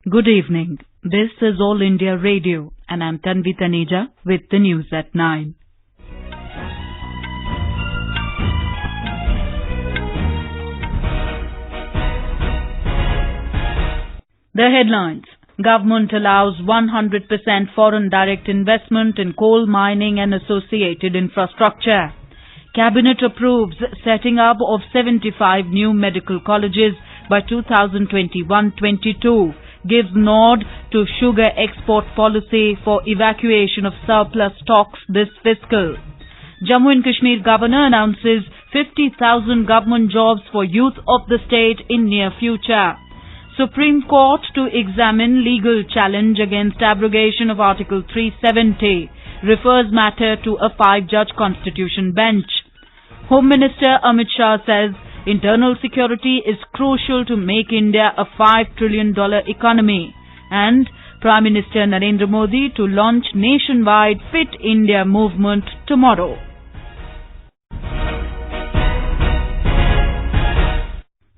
Good evening. This is All India Radio and I'm Tanvi Taneja with the news at 9. The headlines. Government allows 100% foreign direct investment in coal mining and associated infrastructure. Cabinet approves setting up of 75 new medical colleges by 2021-22. Gives nod to sugar export policy for evacuation of surplus stocks this fiscal. Jammu and Kashmir Governor announces 50,000 government jobs for youth of the state in near future. Supreme Court to examine legal challenge against abrogation of Article 370. Refers matter to a 5-judge constitution bench. Home Minister Amit Shah says internal security is crucial to make India a $5 trillion economy. And Prime Minister Narendra Modi to launch nationwide Fit India movement tomorrow.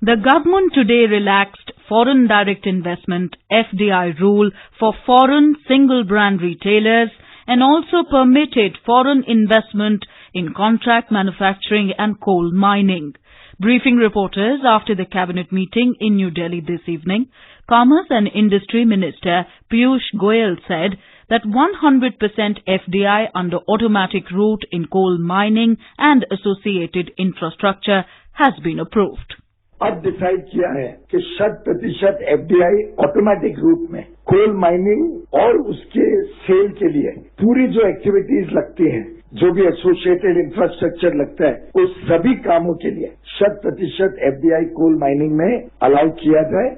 The government today relaxed foreign direct investment FDI rule for foreign single brand retailers and also permitted foreign investment in contract manufacturing and coal mining. Briefing reporters after the cabinet meeting in New Delhi this evening, Commerce and Industry Minister Piyush Goyal said that 100% FDI under automatic route in coal mining and associated infrastructure has been approved. अब decide किया है कि 100% FDI automatic रूप में coal mining और उसके cell के लिए पूरी जो एक्टिविटीज लगती हैं, जो भी एसोसिएटेड इंफ्रास्ट्रक्चर लगता है, उस सभी कामों के लिए 100% एफडीआई कोल माइनिंग में अलाउ किया जाए.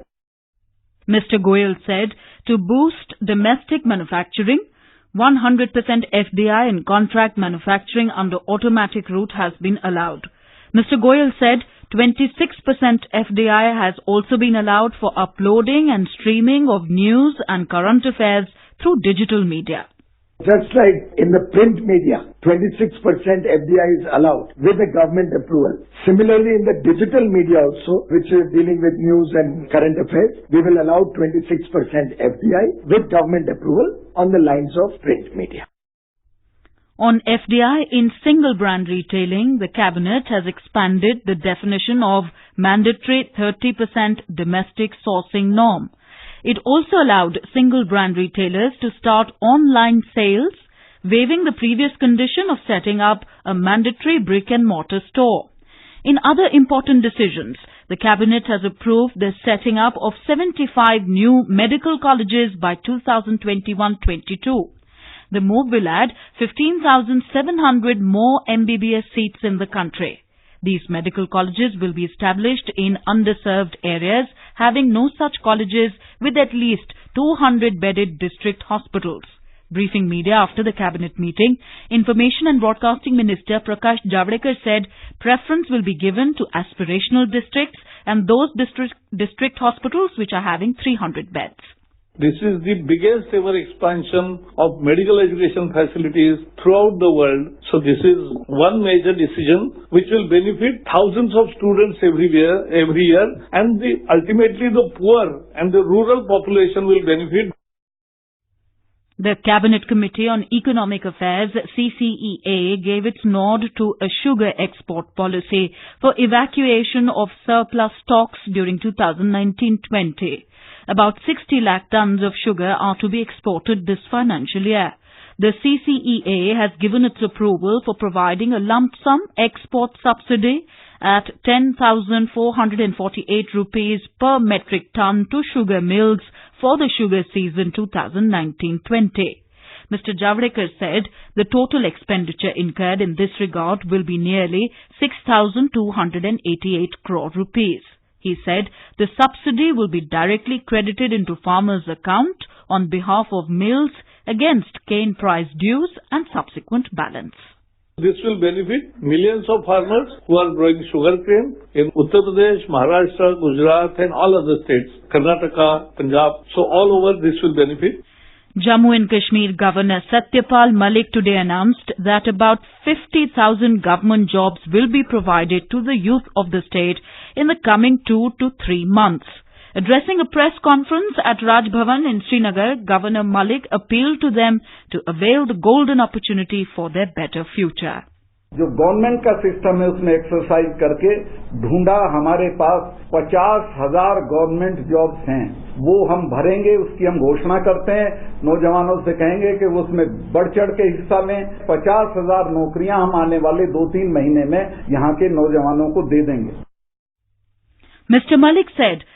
Mr. Goyal said to boost domestic manufacturing, 100% FDI in contract manufacturing under automatic route has been allowed. Mr. Goyal said 26% FDI has also been allowed for uploading and streaming of news and current affairs through digital media. Just like in the print media, 26% FDI is allowed with the government approval. Similarly, in the digital media also, which is dealing with news and current affairs, we will allow 26% FDI with government approval on the lines of print media. On FDI in single-brand retailing, the Cabinet has expanded the definition of mandatory 30% domestic sourcing norm. It also allowed single-brand retailers to start online sales, waiving the previous condition of setting up a mandatory brick-and-mortar store. In other important decisions, the Cabinet has approved the setting up of 75 new medical colleges by 2021-22. The move will add 15,700 more MBBS seats in the country. These medical colleges will be established in underserved areas having no such colleges with at least 200-bedded district hospitals. Briefing media after the cabinet meeting, Information and Broadcasting Minister Prakash Javadekar said preference will be given to aspirational districts and those district hospitals which are having 300 beds. This is the biggest ever expansion of medical education facilities throughout the world. So this is one major decision which will benefit thousands of students every year, and ultimately the poor and the rural population will benefit. The Cabinet Committee on Economic Affairs, CCEA, gave its nod to a sugar export policy for evacuation of surplus stocks during 2019-20. About 60 lakh tons of sugar are to be exported this financial year. The CCEA has given its approval for providing a lump sum export subsidy at 10,448 rupees per metric ton to sugar mills for the sugar season 2019-20. Mr. Javadekar said the total expenditure incurred in this regard will be nearly 6,288 crore rupees. He said the subsidy will be directly credited into farmers' account on behalf of mills against cane price dues and subsequent balance. This will benefit millions of farmers who are growing sugarcane in Uttar Pradesh, Maharashtra, Gujarat and all other states, Karnataka, Punjab. So all over this will benefit. Jammu and Kashmir Governor Satyapal Malik today announced that about 50,000 government jobs will be provided to the youth of the state in the coming 2 to 3 months. Addressing a press conference at Raj Bhavan in Srinagar, Governor Malik appealed to them to avail the golden opportunity for their better future. जो government का system है उसमें exercise करके ढूंढा, हमारे पास 50,000 government jobs हैं, वो हम भरेंगे, उसकी हम घोषणा करते हैं। नौजवानों से कहेंगे कि वो उसमें बढ़ चढ़ के हिस्सा लें। 50,000 नौकरियां हम आने वाले 2-3 महीने में यहाँ के नौजवानों को दे देंगे। Mr. Malik said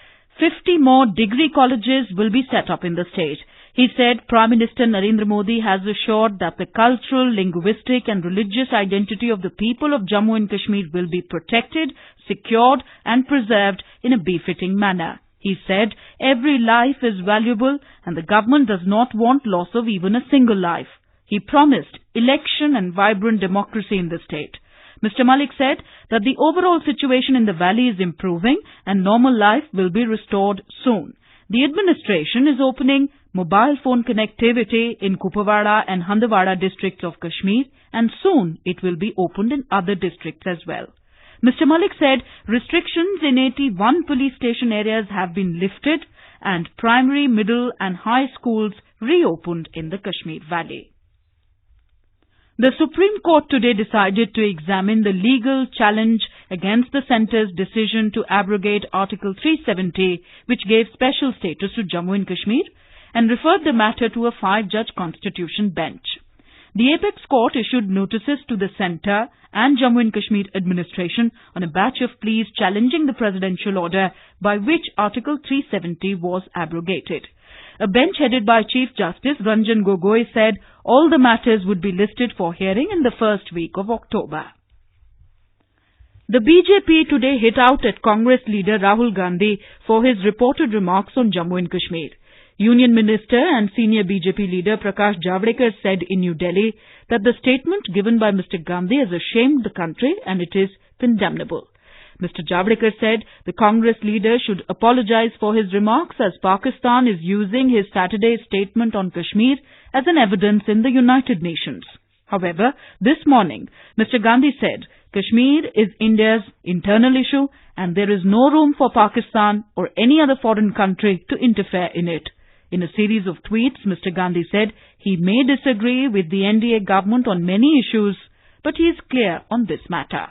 50 more degree colleges will be set up in the state. He said Prime Minister Narendra Modi has assured that the cultural, linguistic and religious identity of the people of Jammu and Kashmir will be protected, secured and preserved in a befitting manner. He said every life is valuable and the government does not want loss of even a single life. He promised election and vibrant democracy in the state. Mr. Malik said that the overall situation in the valley is improving and normal life will be restored soon. The administration is opening mobile phone connectivity in Kupawada and Handawada districts of Kashmir, and soon it will be opened in other districts as well. Mr. Malik said restrictions in 81 police station areas have been lifted and primary, middle and high schools reopened in the Kashmir Valley. The Supreme Court today decided to examine the legal challenge against the centre's decision to abrogate Article 370, which gave special status to Jammu and Kashmir, and referred the matter to a 5-judge constitution bench. The Apex Court issued notices to the centre and Jammu and Kashmir administration on a batch of pleas challenging the presidential order by which Article 370 was abrogated. A bench headed by Chief Justice Ranjan Gogoi said all the matters would be listed for hearing in the first week of October. The BJP today hit out at Congress leader Rahul Gandhi for his reported remarks on Jammu and Kashmir. Union Minister and senior BJP leader Prakash Javadekar said in New Delhi that the statement given by Mr. Gandhi has ashamed the country and it is condemnable. Mr. Javadekar said the Congress leader should apologize for his remarks as Pakistan is using his Saturday statement on Kashmir as an evidence in the United Nations. However, this morning, Mr. Gandhi said Kashmir is India's internal issue and there is no room for Pakistan or any other foreign country to interfere in it. In a series of tweets, Mr. Gandhi said he may disagree with the NDA government on many issues, but he is clear on this matter.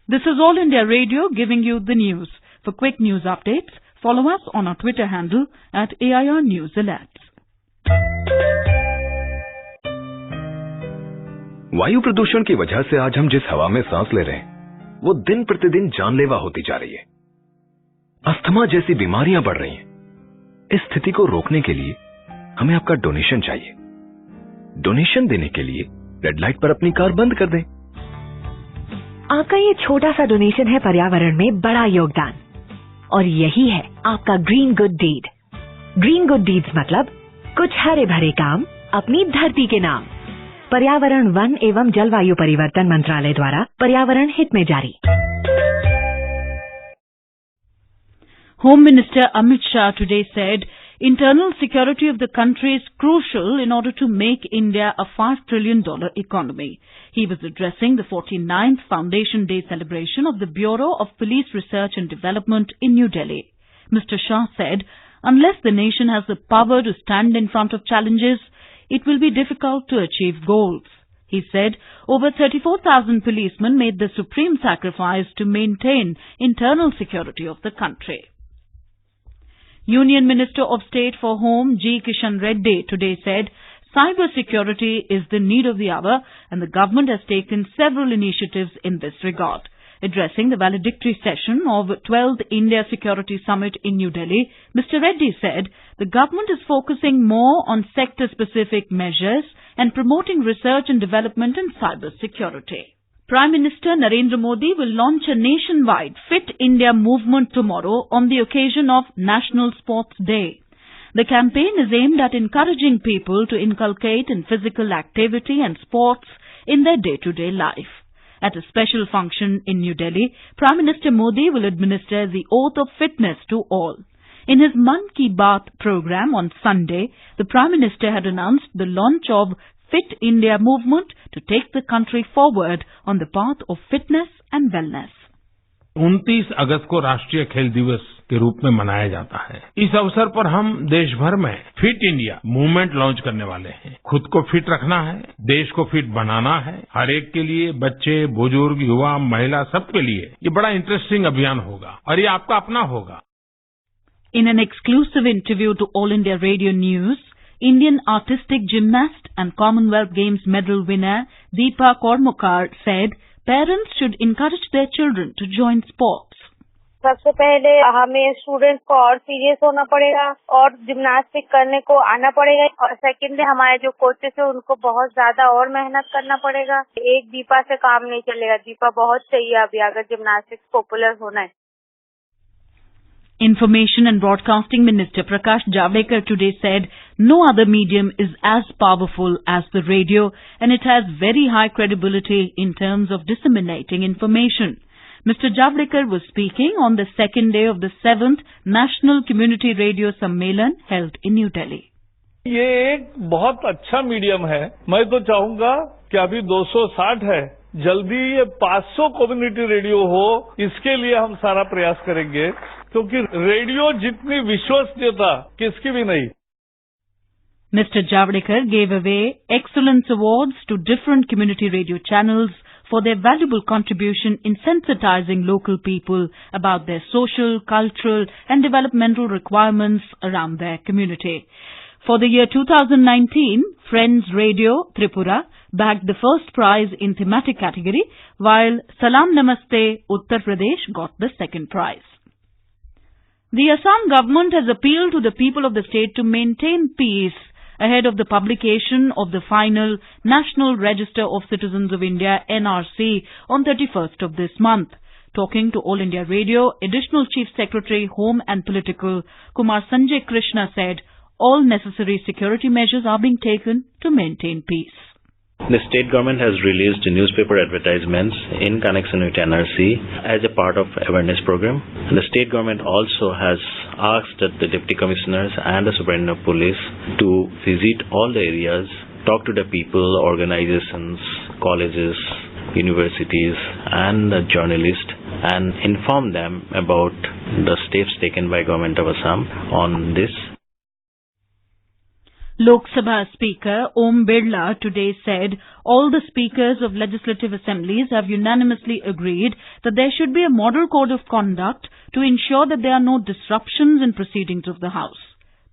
This is All India Radio giving you the news. For quick news updates, follow us on our Twitter handle at AIR News Alerts. वायु प्रदूषण की वजह से आज हम जिस हवा में सांस ले रहे हैं, वो दिन प्रतिदिन जानलेवा होती जा रही है। अस्थमा जैसी बीमारियां बढ़ रही हैं। इस स्थिति को रोकने के लिए हमें आपका डोनेशन चाहिए। डोनेशन देने के लिए रेड लाइट पर अपनी कार बंद कर दें। आपका ये छोटा सा डोनेशन है पर्यावरण में बड़ा योगदान, और यही है आपका green good deed. Green good deeds मतलब कुछ हरे भरे काम अपनी धरती के नाम। पर्यावरण, वन एवं जलवायु परिवर्तन मंत्रालय द्वारा पर्यावरण हित में जारी। Home Minister Amit Shah today said internal security of the country is crucial in order to make India a $5 trillion economy. He was addressing the 49th Foundation Day celebration of the Bureau of Police Research and Development in New Delhi. Mr. Shah said, unless the nation has the power to stand in front of challenges, it will be difficult to achieve goals. He said over 34,000 policemen made the supreme sacrifice to maintain internal security of the country. Union Minister of State for Home G. Kishan Reddy today said cyber security is the need of the hour and the government has taken several initiatives in this regard. Addressing the valedictory session of 12th India Security Summit in New Delhi, Mr. Reddy said the government is focusing more on sector-specific measures and promoting research and development in cyber security. Prime Minister Narendra Modi will launch a nationwide Fit India movement tomorrow on the occasion of National Sports Day. The campaign is aimed at encouraging people to inculcate in physical activity and sports in their day-to-day life. At a special function in New Delhi, Prime Minister Modi will administer the oath of fitness to all. In his Mann Ki Baat program on Sunday, the Prime Minister had announced the launch of Fit India movement to take the country forward on the path of fitness and wellness. 29 अगस्त को राष्ट्रीय खेल दिवस के रूप में मनाया जाता है। इस अवसर पर हम देश भर में फिट इंडिया मूवमेंट लॉन्च करने वाले हैं। खुद को फिट रखना है, देश को फिट बनाना है। हर एक के लिए, बच्चे, बुजुर्ग, युवा, महिला, सबके लिए ये बड़ा इंटरेस्टिंग अभियान होगा और ये आपका अपना होगा। In an exclusive interview to All India Radio News, Indian artistic gymnast and Commonwealth Games medal winner Deepa Kormukar said parents should encourage their children to join sports. सबसे पहले हमें स्टूडेंट्स को और सीरियस होना पड़ेगा और जिम्नास्टिक करने को आना पड़ेगा और सेकेंडली हमारे जो कोचेस है उनको बहुत ज्यादा और मेहनत करना पड़ेगा। एक दीपा से काम नहीं चलेगा, दीपा बहुत चाहिए अभी अगर जिम्नास्टिक्स पॉपुलर होना है। Information and Broadcasting Minister Prakash Javadekar today said no other medium is as powerful as the radio and it has very high credibility in terms of disseminating information. Mr. Javadekar was speaking on the second day of the 7th National Community Radio Sammelan held in New Delhi. ये एक बहुत अच्छा medium है। मैं तो चाहूंगा कि अभी 260 है, जल्दी ये 500 कम्युनिटी रेडियो हो, इसके लिए हम सारा प्रयास करेंगे क्योंकि रेडियो जितनी विश्वसनीयता किसकी भी नहीं। Mr. Javadekar gave away excellence awards to different community radio channels for their valuable contribution in sensitizing local people about their social, cultural and developmental requirements around their community. For the year 2019, Friends Radio Tripura bagged the first prize in thematic category, while Salam Namaste Uttar Pradesh got the second prize. The Assam government has appealed to the people of the state to maintain peace ahead of the publication of the final National Register of Citizens of India NRC on 31st of this month. Talking to All India Radio, Additional Chief Secretary Home and Political Kumar Sanjay Krishna said all necessary security measures are being taken to maintain peace. The state government has released newspaper advertisements in connection with NRC as a part of awareness program. The state government also has asked the deputy commissioners and the superintendent of police to visit all the areas, talk to the people, organizations, colleges, universities and the journalists and inform them about the steps taken by government of Assam on this. Lok Sabha Speaker Om Birla today said all the speakers of legislative assemblies have unanimously agreed that there should be a model code of conduct to ensure that there are no disruptions in proceedings of the House.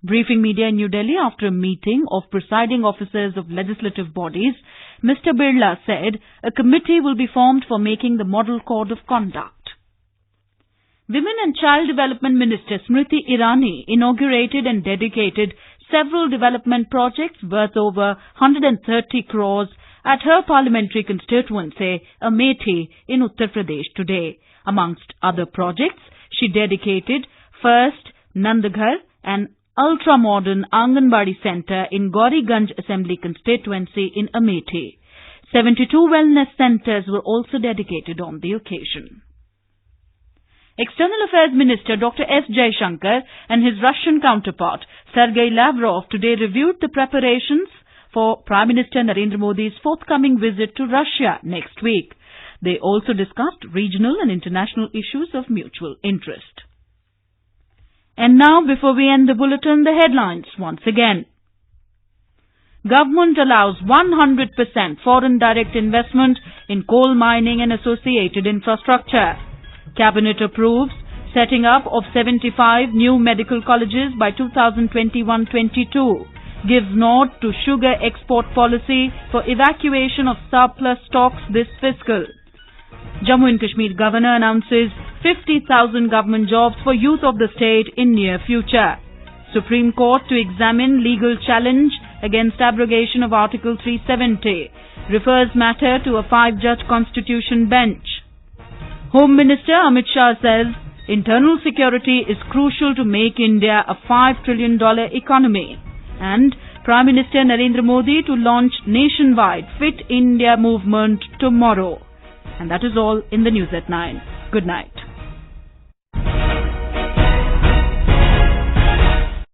Briefing media in New Delhi after a meeting of presiding officers of legislative bodies, Mr. Birla said a committee will be formed for making the model code of conduct. Women and Child Development Minister Smriti Irani inaugurated and dedicated several development projects worth over 130 crores at her parliamentary constituency, Amethi, in Uttar Pradesh today. Amongst other projects, she dedicated first Nandaghar, an ultra-modern Anganwadi centre in Gauriganj Assembly constituency in Amethi. 72 wellness centres were also dedicated on the occasion. External Affairs Minister Dr. S. Jaishankar and his Russian counterpart Sergei Lavrov today reviewed the preparations for Prime Minister Narendra Modi's forthcoming visit to Russia next week. They also discussed regional and international issues of mutual interest. And now, before we end the bulletin, the headlines once again. Government allows 100% foreign direct investment in coal mining and associated infrastructure. Cabinet approves setting up of 75 new medical colleges by 2021-22. Gives nod to sugar export policy for evacuation of surplus stocks this fiscal. Jammu and Kashmir Governor announces 50,000 government jobs for youth of the state in near future. Supreme Court to examine legal challenge against abrogation of Article 370. Refers matter to a 5-judge constitution bench. Home Minister Amit Shah says internal security is crucial to make India a $5 trillion economy. And Prime Minister Narendra Modi to launch nationwide Fit India movement tomorrow. And that is all in the News at 9. Good night.